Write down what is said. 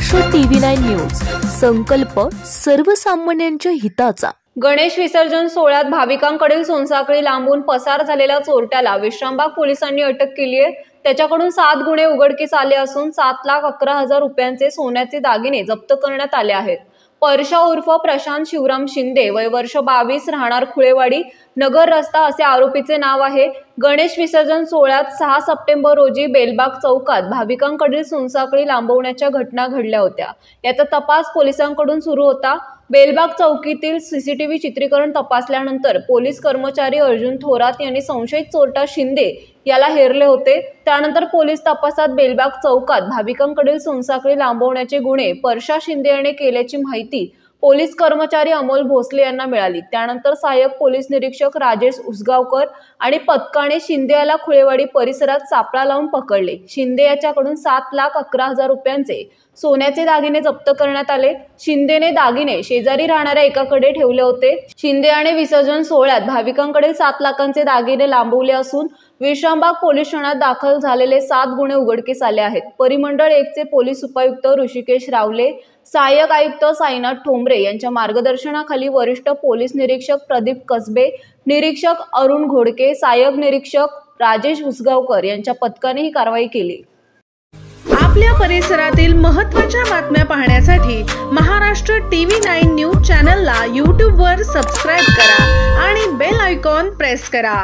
Maharashtra TV9 news, संकल्प सर्वसामान्यांच्या हिताचा। गणेश विसर्जन सोहळ्यात भाविकांकडील सोनसाखळी लांबून पसार झालेल्या चोरट्याला विश्रामबाग पोलिसांनी अटक केली आहे। त्याच्याकडून 7 गुन्हे उघडकीस आले असून 7,11,000 रुपयांचे सोन्याचे दागिने जप्त करण्यात आले आहेत। परशा उर्फ प्रशांत शिवराम शिंदे, वय वर्ष 22, राहणार खुळेवाडी, नगर रस्ता असे आरोपीचे नाव आहे। गणेश विसर्जन सोहळ्यात 6 सप्टेंबर रोजी बेलबाग चौकात भाविकांकडील सोनसाखळी लांबवण्याच्या घटना घडल्या होत्या। याचा तपास पोलिसांकडून सुरू होता। बेलबाग चौकीतील सीसीटीव्ही चित्रीकरण तपासल्यानंतर पोलीस कर्मचारी अर्जुन थोरात यांनी संशयित चोरटा शिंदे याला हेरले होते। त्यानंतर पोलीस तपासात बेलबाग चौकात भाविकांकडील सोनसाखळी लांबवण्याचे गुन्हे परशा शिंदे याने केल्याची माहिती पोलीस कर्मचारी अमोल भोसले यांना मिळाली। त्यानंतर सहाय्यक पोलीस निरीक्षक राजेश उसगावकर आणि पथकाने शिंदे याला खुळेवाडी परिसरात सापळा लावून पकडले। शिंदे याच्याकडून 7,11,000 रुपयांचे सोन्याचे दागिने जप्त करण्यात आले। शिंदेने दागिने शेजारी राहणाऱ्या एकाकडे ठेवले होते। शिंदे याने विसर्जन सोहळ्यात भाविकांकडील 7 लाखांचे दागिने लांबवले असून विश्रामबाग पोलीस ठाण्यात दाखल झालेले 7 गुन्हे उघडकीस आले आहेत। परिमंडळ 1 चे पोलीस उपायुक्त ऋषिकेश रावले, सहाय्यक आयुक्त साईनाथ ठोंबरे यांच्या मार्गदर्शनाखाली वरिष्ठ पोलीस निरीक्षक प्रदीप कसबे, निरीक्षक अरुण घोडके, सहाय्यक निरीक्षक राजेश उसगावकर यांच्या पथकाने ही कारवाई केली। आपल्या परिसरातील महत्त्वाच्या बातम्या पाहण्यासाठी महाराष्ट्र TV9 न्यूज चॅनलला YouTube वर सबस्क्राइब करा आणि बेल आयकॉन प्रेस करा।